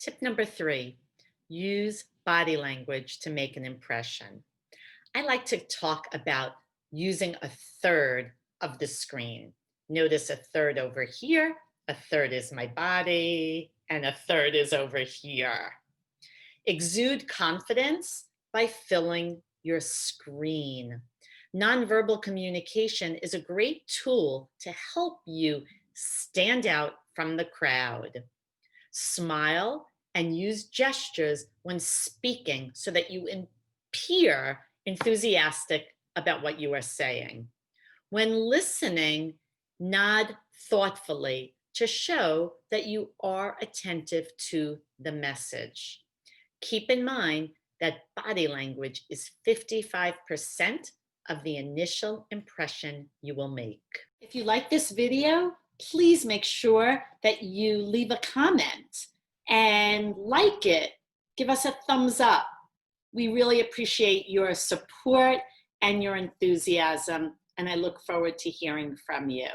Tip number 3, use body language to make an impression. I like to talk about using a third of the screen. Notice a third over here, a third is my body, and a third is over here. Exude confidence by filling your screen. Nonverbal communication is a great tool to help you stand out from the crowd. Smile and use gestures when speaking so that you appear enthusiastic about what you are saying. When listening, nod thoughtfully to show that you are attentive to the message. Keep in mind that body language is 55% of the initial impression you will make. If you like this video, please make sure that you leave a comment and like it. Give us a thumbs up. We really appreciate your support and your enthusiasm, and I look forward to hearing from you.